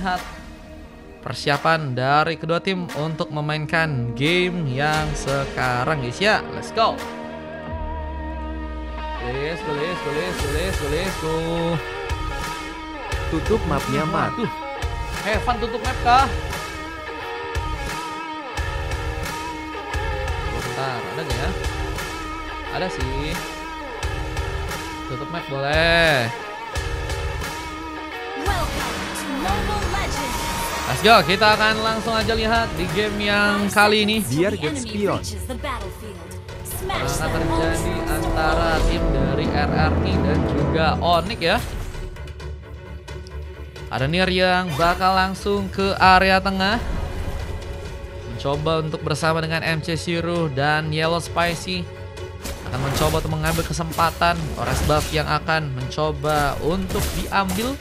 lihat persiapan dari kedua tim untuk memainkan game yang sekarang guys ya. Let's go. Let's go. Tutup mapnya, Mat. Evan tutup map kah? Bentar, ada gak ya? Ada sih. Tutup map boleh. Let's go, kita akan langsung aja lihat di game yang kali ini. Biar game spion. Akan terjadi antara tim dari RRQ dan juga Onyx ya. Ada Nier yang bakal langsung ke area tengah, mencoba untuk bersama dengan MC Zero dan Yellow Spicy akan mencoba untuk mengambil kesempatan. Orange Buff yang akan mencoba untuk diambil.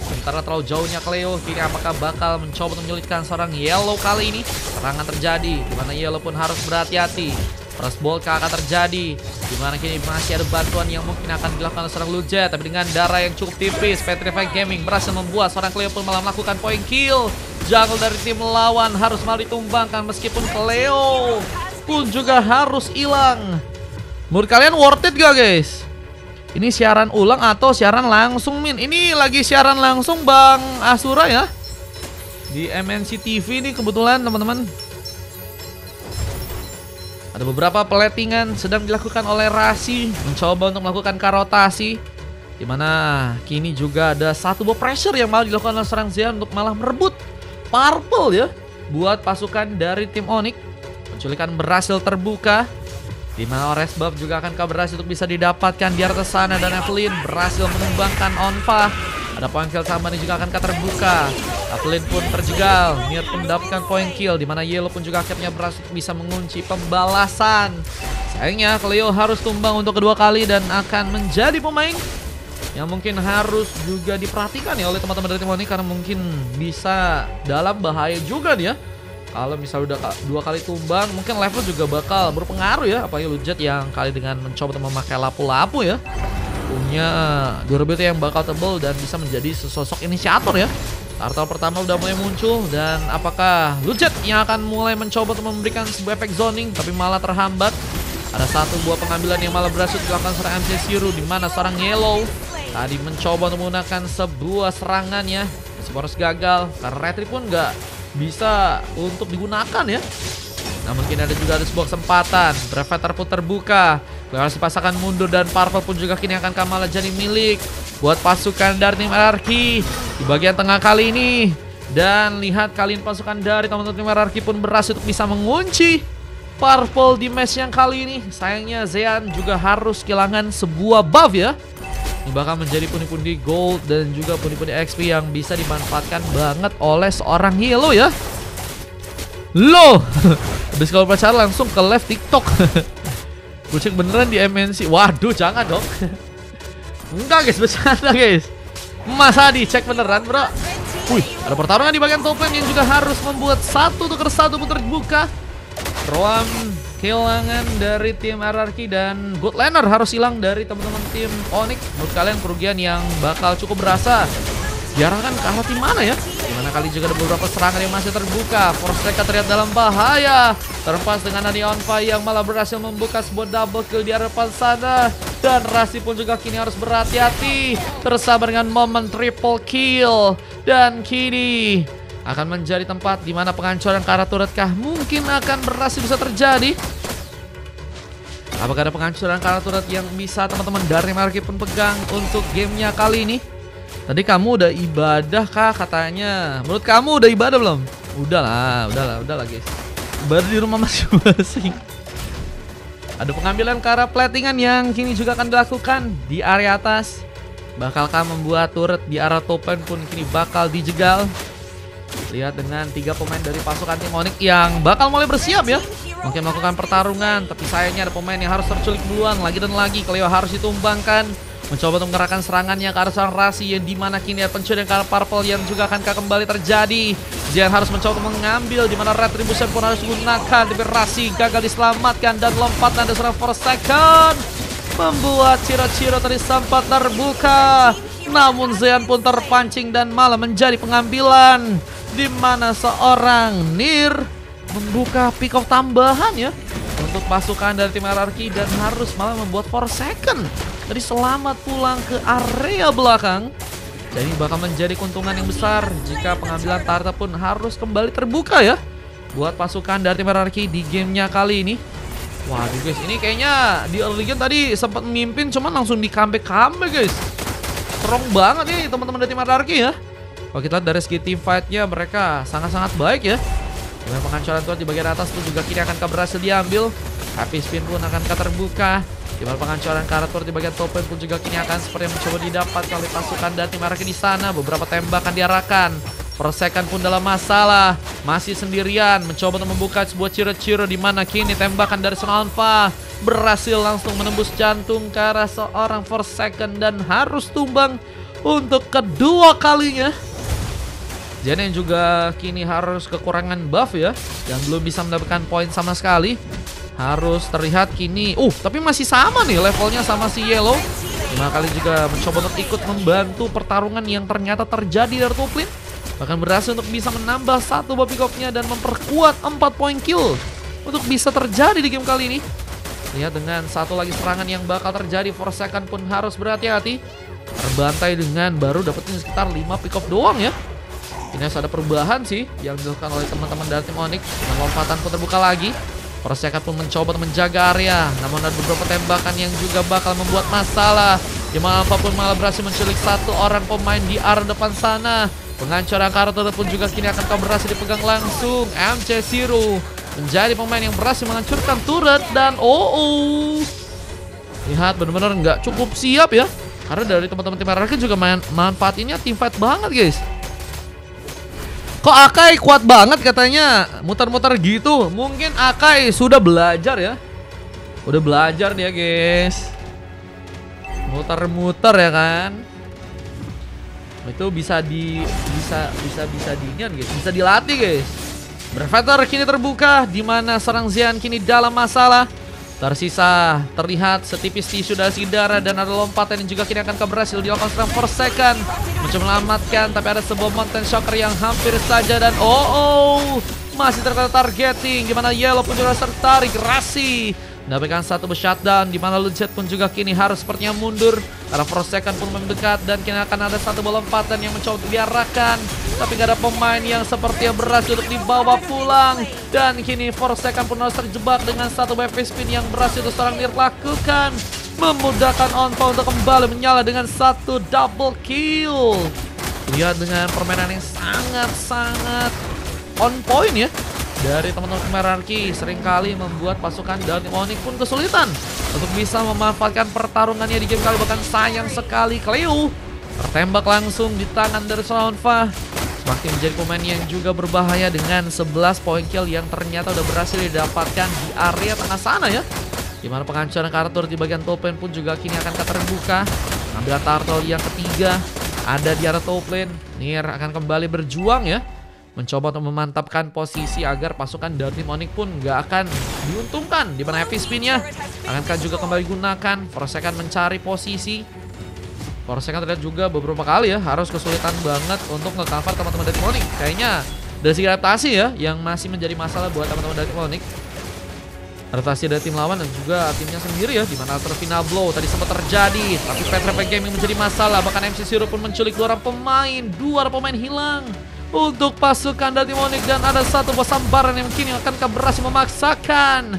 Sementara terlalu jauhnya Cleo, kini apakah bakal mencoba untuk menyulitkan seorang Yellow kali ini? Serangan terjadi, dimana Yellow pun harus berhati-hati. Cross Bolka akan terjadi, dimana kini masih ada bantuan yang mungkin akan dilakukan oleh seorang Lujet. Tapi dengan darah yang cukup tipis, Petrify Gaming berhasil membuat seorang Cleo pun malah melakukan point kill. Jungle dari tim lawan harus malah ditumbangkan, meskipun Cleo pun juga harus hilang. Menurut kalian worth it gak guys? Ini siaran ulang atau siaran langsung Min? Ini lagi siaran langsung Bang Asura ya, di MNC TV ini kebetulan teman-teman. Ada beberapa platingan sedang dilakukan oleh Rasi, mencoba untuk melakukan karotasi, dimana kini juga ada satu buah pressure yang malah dilakukan oleh seorang Zean untuk malah merebut purple ya, buat pasukan dari tim Onyx. Penculikan berhasil terbuka, dimana Orange Buff juga akan berhasil untuk bisa didapatkan di atas sana, dan Evelyn berhasil menumbangkan Onfa. Ada point kill sama juga akan terbuka. Evelyn pun terjegal, Nier pun mendapatkan point kill, dimana Yellow pun juga akhirnya berhasil bisa mengunci pembalasan. Sayangnya Cleo harus tumbang untuk kedua kali dan akan menjadi pemain yang mungkin harus juga diperhatikan ya oleh teman-teman dari tim ini, karena mungkin bisa dalam bahaya juga dia. Kalau misalnya udah dua kali tumbang, mungkin level juga bakal berpengaruh ya. Apalagi Lujet yang kali dengan mencoba untuk memakai lapu-lapu ya, punya durability yang bakal tebal dan bisa menjadi sesosok inisiator ya. Turtle pertama udah mulai muncul, dan apakah Lujet yang akan mulai mencoba untuk memberikan sebuah efek zoning, tapi malah terhambat. Ada satu buah pengambilan yang malah berhasil dilakukan seorang MC Zero, di mana seorang Yellow tadi mencoba untuk menggunakan sebuah serangan ya, harus gagal karena retry pun nggak bisa untuk digunakan ya. Namun kini ada sebuah kesempatan, Brevetar pun terbuka, harus dipasangkan mundur, dan Purple pun juga kini akan malah jadi milik buat pasukan dari tim RRQ di bagian tengah kali ini. Dan lihat kali ini pasukan dari teman-teman tim RRQ pun berhasil untuk bisa mengunci Purple di match yang kali ini. Sayangnya Zean juga harus kehilangan sebuah buff ya. Ini bakal menjadi pundi-pundi gold dan juga pundi-pundi XP yang bisa dimanfaatkan banget oleh seorang Yellow ya. Loh, habis kalau pacaran langsung ke live TikTok. Kucing beneran di MNC. Waduh, jangan dong. Enggak guys, bercanda guys. Mas Adi, cek beneran bro. Wih, ada pertarungan di bagian top lane yang juga harus membuat satu tuker satu pun terbuka. Roam kehilangan dari tim RRQ, dan God Laner harus hilang dari teman-teman tim Onyx. Menurut kalian kerugian yang bakal cukup berasa diarahkan ke arah tim mana ya? Dimana kali juga ada beberapa serangan yang masih terbuka. Forsaken terlihat dalam bahaya, terlepas dengan Onfa yang malah berhasil membuka sebuah double kill di hadapan sana. Dan Rasi pun juga kini harus berhati-hati, tersabar dengan momen triple kill. Dan kini akan menjadi tempat di mana penghancuran ke arah turret kah mungkin akan berhasil bisa terjadi. Apakah ada penghancuran ke arah turret yang bisa teman-teman dari RRQ pun pegang untuk gamenya kali ini? Tadi kamu udah ibadah kah katanya? Menurut kamu udah ibadah belum? Udahlah guys. Ibadah di rumah masing-masing. Ada pengambilan ke arah platingan yang kini juga akan dilakukan di area atas. Bakalkah membuat turret di arah top lane pun kini bakal dijegal. Lihat dengan 3 pemain dari pasukan tim Onyx yang bakal mulai bersiap ya, mungkin melakukan pertarungan. Tapi sayangnya ada pemain yang harus terculik duluan. Lagi dan lagi Cleo harus ditumbangkan, mencoba untuk mengerahkan serangannya ke arah seorang Rasi, yang dimana kini ada pencurian ke arah Purple yang juga akan kembali terjadi. Zian harus mencoba untuk mengambil, dimana Retribution pun harus digunakan, tapi Rasi gagal diselamatkan, dan lompatan dari seorang Forsaken membuat Ciro-Ciro tadi sempat terbuka. Namun Zean pun terpancing dan malah menjadi pengambilan, di mana seorang Nir membuka pick off tambahan ya untuk pasukan dari tim RRQ dan harus malah membuat 4 second dari selamat pulang ke area belakang. Dan ini bakal menjadi keuntungan yang besar jika pengambilan Tarta pun harus kembali terbuka ya buat pasukan dari tim RRQ di gamenya kali ini. Waduh guys, ini kayaknya di early game tadi sempat memimpin cuman langsung di comeback guys. Strong banget nih teman-teman dari tim RRQ ya. Kalau kita lihat dari segi team fight-nya mereka sangat-sangat baik ya. Dengan penghancuran turret di bagian atas pun juga kini akan berhasil diambil. Happy spin pun akan terbuka. Di mana penghancuran karakter di bagian top lane pun juga kini akan seperti yang mencoba didapat oleh pasukan dari tim RRQ di sana. Beberapa tembakan diarahkan. Persekan pun dalam masalah. Masih sendirian mencoba untuk membuka sebuah ciro-ciro di mana kini tembakan dari Sonalfa berhasil langsung menembus jantung ke arah seorang Forsaken dan harus tumbang untuk kedua kalinya. Jadi yang juga kini harus kekurangan buff ya, yang belum bisa mendapatkan poin sama sekali. Harus terlihat kini, tapi masih sama nih levelnya sama si Yellow. 5 kali juga mencoba untuk ikut membantu pertarungan yang ternyata terjadi dari top lane. Bahkan berhasil untuk bisa menambah 1 buff pick off-nya dan memperkuat 4 poin kill untuk bisa terjadi di game kali ini. Lihat dengan satu lagi serangan yang bakal terjadi, Forsaken pun harus berhati-hati. Terbantai dengan baru dapetin sekitar 5 pick off doang ya. Ini harus ada perubahan sih yang dilakukan oleh teman-teman dari tim Onyx. Dengan lompatan pun terbuka lagi. Forsaken pun mencoba untuk menjaga area. Namun ada beberapa tembakan yang juga bakal membuat masalah. Dimana apapun malah berhasil menculik 1 orang pemain di arah depan sana. Penghancuran karakter pun juga kini akan berhasil dipegang langsung. MC0 menjadi pemain yang berhasil menghancurkan turret. Dan lihat benar-benar nggak cukup siap ya. Karena dari teman-teman tim RRQ juga manfaatinnya team fight banget guys. Kok Akai kuat banget katanya, muter-muter gitu. Mungkin Akai sudah belajar ya. Udah belajar dia guys. Muter-muter ya kan. Itu bisa dinian guys, bisa dilatih guys. Brevator kini terbuka, di mana serang Zean kini dalam masalah. Tersisa terlihat setipis tisu dari darah dan ada lompatan yang juga kini akan berhasil dilakukan serang Forsaken. Mencoba menyelamatkan tapi ada sebuah mountain shocker yang hampir saja dan masih terkena targeting. Gimana Yellow pun juga tertarik, Rasi mendapatkan 1 shutdown, di mana Legit pun juga kini harus sepertinya mundur karena Forsaken pun mendekat dan kini akan ada 1 bola lompatan yang mencoba diarahkan. Tapi gak ada pemain yang sepertinya berhasil untuk dibawa pulang. Dan kini Forsaken pun harus terjebak dengan 1 wave spin yang berhasil seorang Nir lakukan. Memudahkan Onpa untuk kembali menyala dengan 1 double kill. Lihat dengan permainan yang sangat-sangat on point ya. Dari teman-teman RRQ seringkali membuat pasukan dari Onyx pun kesulitan untuk bisa memanfaatkan pertarungannya di game kali. Bahkan sayang sekali Cleo tertembak langsung di tangan dari Sonalfa. Semakin menjadi pemain yang juga berbahaya dengan 11 poin kill yang ternyata udah berhasil didapatkan di area tengah sana ya. Dimana penghancuran karakter di bagian top lane pun juga kini akan terbuka. Ambil turtle yang ketiga ada di area top lane. Nir akan kembali berjuang ya, mencoba untuk memantapkan posisi agar pasukan dari tim Onyx pun nggak akan diuntungkan. Di mana happy spinnya akankah juga kembali gunakan. Forsaken mencari posisi. Forsaken terlihat juga beberapa kali ya harus kesulitan banget untuk nge-cover teman-teman dari tim Onyx. Kayaknya dari segi adaptasi ya yang masih menjadi masalah buat teman-teman dari tim Onyx. Adaptasi dari tim lawan dan juga timnya sendiri ya, dimana terfinal blow tadi sempat terjadi, tapi Petrify Gaming menjadi masalah. Bahkan MC0 pun menculik 2 orang pemain hilang untuk pasukan dari Onyx. Dan ada 1 bos sambaran yang kini akan berhasil memaksakan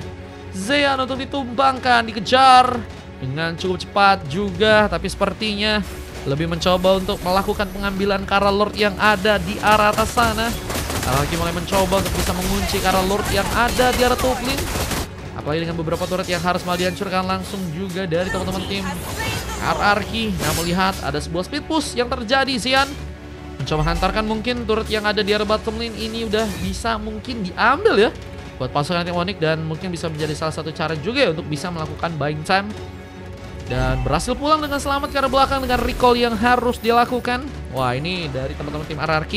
Zean untuk ditumbangkan, dikejar dengan cukup cepat juga. Tapi sepertinya lebih mencoba untuk melakukan pengambilan Kara Lord yang ada di arah atas sana. Lagi mulai mencoba untuk bisa mengunci Kara Lord yang ada di arah top lane. Apalagi dengan beberapa turret yang harus malah dihancurkan langsung juga dari teman-teman tim RRQ. Nah, melihat ada sebuah speed push yang terjadi. Zean mencoba hantarkan mungkin turret yang ada di area bottom lane ini udah bisa mungkin diambil ya buat pasukan tim Onyx, dan mungkin bisa menjadi salah satu cara juga ya untuk bisa melakukan buying time. Dan berhasil pulang dengan selamat ke arah belakang dengan recall yang harus dilakukan. Wah, ini dari teman-teman tim RRQ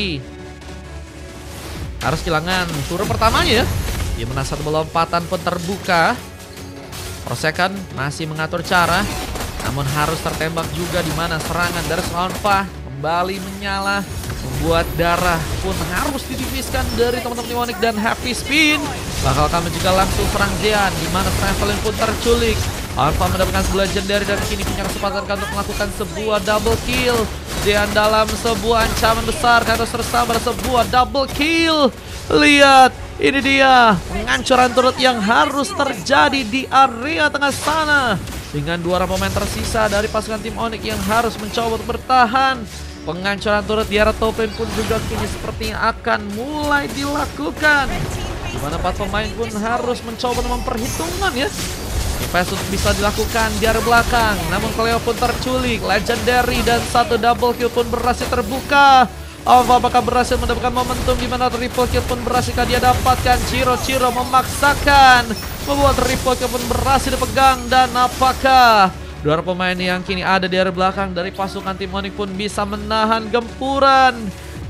harus kehilangan turret pertamanya ya. Di mana 1 lompatan pun terbuka. Forsaken masih mengatur cara. namun harus tertembak juga, di mana serangan dari Onfa kembali menyala, membuat darah pun harus ditipiskan dari teman-teman Team Onyx. Dan Happy Spin bakal kami juga langsung serang Zean, di mana Evelyn pun terculik. Onfa mendapatkan sebuah legendary dan kini punya kesempatan untuk melakukan sebuah double kill. Zean dalam sebuah ancaman besar, harus tersabar, sebuah double kill. Lihat, ini dia penghancuran turret yang harus terjadi di area tengah sana. Dengan 2 orang pemain tersisa dari pasukan tim Onyx yang harus mencoba untuk bertahan. Penghancuran turret di area top lane pun juga kini sepertinya akan mulai dilakukan, di mana 4 pemain pun harus mencoba memperhitungkan ya. Invest untuk bisa dilakukan di area belakang, namun Cleo pun terculik. Legendary dan 1 double kill pun berhasil terbuka. Apakah berhasil mendapatkan momentum, di mana triple kill pun berhasil dia dapatkan. Ciro memaksakan membuat triple kill pun berhasil dipegang. Dan apakah 2 orang pemain yang kini ada di area belakang dari pasukan tim Onyx pun bisa menahan gempuran,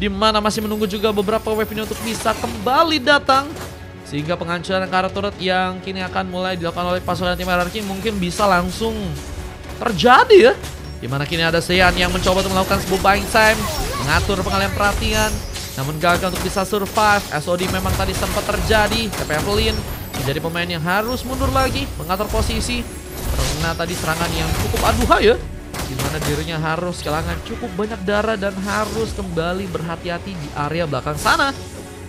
di mana masih menunggu juga beberapa weapon untuk bisa kembali datang, sehingga penghancuran karet turret yang kini akan mulai dilakukan oleh pasukan tim RRQ mungkin bisa langsung terjadi ya. Dimana kini ada Zean yang mencoba untuk melakukan sebuah buying time, mengatur pengalihan perhatian, namun gagal untuk bisa survive. SOD memang tadi sempat terjadi, tapi Evelyn menjadi pemain yang harus mundur lagi, mengatur posisi, karena tadi serangan yang cukup aduhai ya, dimana dirinya harus kehilangan cukup banyak darah dan harus kembali berhati-hati di area belakang sana.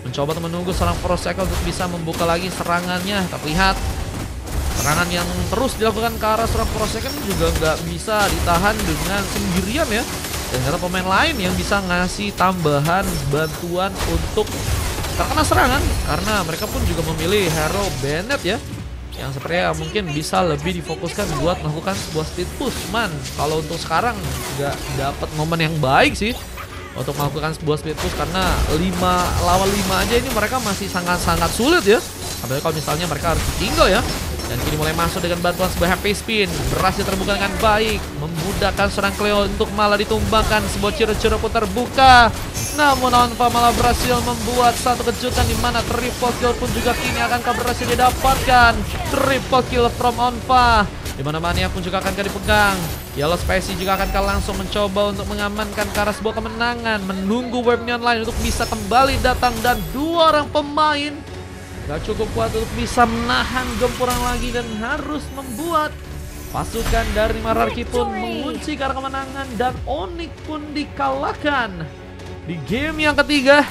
Mencoba untuk menunggu seorang Prosecco untuk bisa membuka lagi serangannya. Tapi lihat, serangan yang terus dilakukan ke arah seorang Prosecco juga nggak bisa ditahan dengan sendirian ya. Dan ada pemain lain yang bisa ngasih tambahan bantuan untuk terkena serangan, karena mereka pun juga memilih hero Bennett ya, yang sepertinya mungkin bisa lebih difokuskan buat melakukan sebuah speed push. Cuman kalau untuk sekarang nggak dapat momen yang baik sih untuk melakukan sebuah speed push, karena 5 lawan 5 aja ini mereka masih sangat-sangat sulit ya. Apalagi kalau misalnya mereka harus ditinggal ya. Dan kini mulai masuk dengan bantuan sebuah Happy Spin, berhasil terbuka dengan baik, memudahkan serang Cleo untuk malah ditumbangkan. Sebuah Ciro pun terbuka, namun Onfa malah berhasil membuat satu kejutan, di mana triple kill pun juga kini akan berhasil didapatkan. Triple kill from Onfa, di mana Mania pun juga akan dipegang. Yellow Spicy juga akan langsung mencoba untuk mengamankan ke arah sebuah kemenangan, menunggu webnya lain untuk bisa kembali datang. Dan 2 orang pemain gak cukup kuat untuk bisa menahan gempuran lagi, dan harus membuat pasukan dari Mararki pun mengunci ke arah kemenangan, dan Onyx pun dikalahkan di game yang ketiga.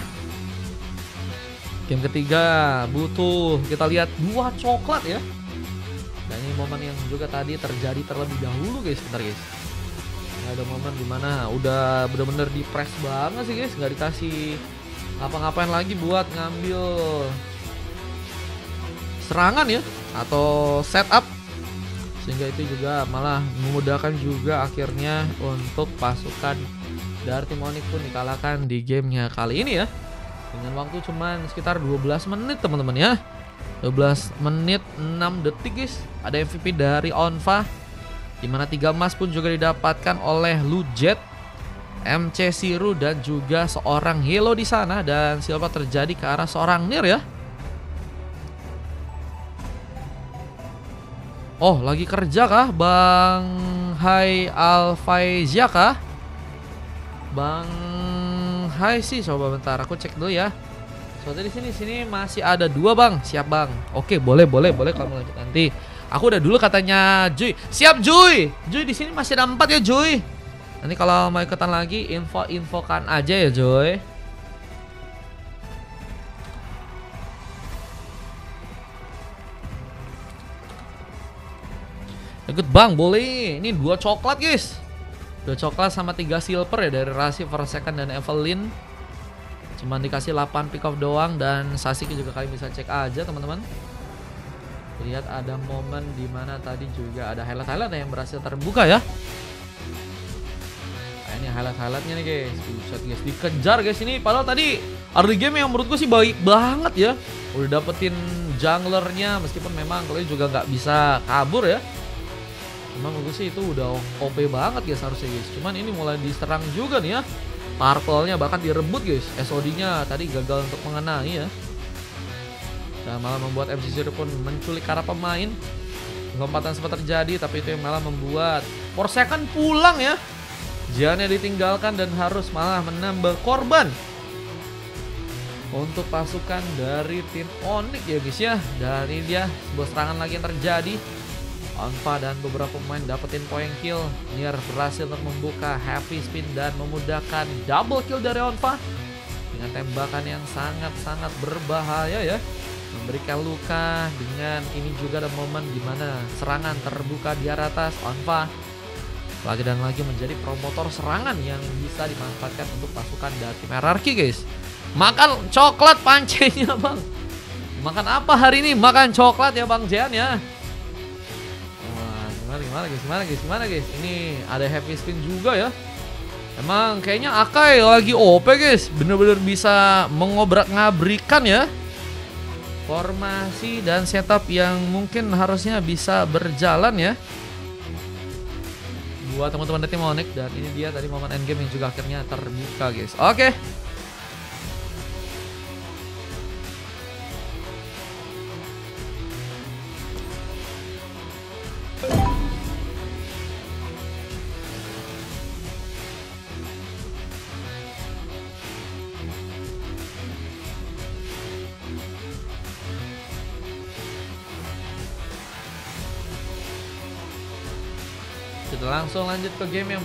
Game ketiga butuh kita lihat 2 coklat ya. Dan ini momen yang juga tadi terjadi terlebih dahulu guys. Bentar guys, ini ada momen dimana udah bener-bener di press banget sih guys, nggak dikasih ngapa-ngapain lagi buat ngambil serangan ya atau setup, sehingga itu juga malah memudahkan juga akhirnya untuk pasukan dari tim Onyx pun dikalahkan di gamenya kali ini ya, dengan waktu cuman sekitar 12 menit teman-teman ya. 12 menit 6 detik guys. Ada MVP dari Onfa, dimana 3 emas pun juga didapatkan oleh Lujet, MC Siru, dan juga seorang Halo di sana. Dan silva terjadi ke arah seorang Nir ya. Oh, lagi kerja kah Bang Hai Alfaizia kah? Bang Hai sih, coba bentar aku cek dulu ya. Soalnya di sini masih ada 2 bang. Siap bang. Oke, boleh kalau mau lanjut nanti. Aku udah dulu katanya Juy. Siap Juy. Juy di sini masih ada 4 ya Juy. Nanti kalau mau ikutan lagi infokan aja ya Juy. Ikut bang, boleh. Ini 2 coklat guys. 2 coklat sama 3 silver ya dari Rasi, Forsaken, dan Evelyn. Cuman dikasih 8 pick off doang. Dan Sasuke juga kalian bisa cek aja teman-teman. Lihat ada momen dimana tadi juga ada highlight yang berhasil terbuka ya. Nah, ini highlightnya nih guys. Buset guys, dikejar guys ini. Padahal tadi early game yang menurutku sih baik banget ya. Udah dapetin junglernya, meskipun memang kalian juga nggak bisa kabur ya. Cuman menurut sih itu udah OP banget guys harusnya guys. Cuman ini mulai diserang juga nih ya. Purple-nya bahkan direbut guys. SOD-nya tadi gagal untuk mengenai ya. Dan malah membuat MC Zero pun menculik arah pemain. Lompatan sempat terjadi, tapi itu yang malah membuat Forsaken pulang ya. Jiannya ditinggalkan dan harus malah menambah korban untuk pasukan dari tim Onyx ya guys ya. Dan ini dia sebuah serangan lagi yang terjadi. Onfa dan beberapa pemain dapetin point kill. Nier berhasil untuk membuka heavy spin dan memudahkan double kill dari Onfa dengan tembakan yang sangat-sangat berbahaya ya, memberikan luka. Dengan ini juga ada momen dimana serangan terbuka di arah atas. Onfa lagi dan lagi menjadi promotor serangan yang bisa dimanfaatkan untuk pasukan dari tim RRQ guys. Makan coklat pancenya bang. Makan apa hari ini? Makan coklat ya bang Jian ya. Wah, gimana guys? Ini ada heavy spin juga ya. Emang kayaknya Akai lagi OP guys. Bener-bener bisa mengobrak-ngabrikan ya formasi dan setup yang mungkin harusnya bisa berjalan ya buat teman-teman dari tim Onyx. Dan ini dia tadi momen endgame yang juga akhirnya terbuka guys. Oke. Kita langsung lanjut ke game yang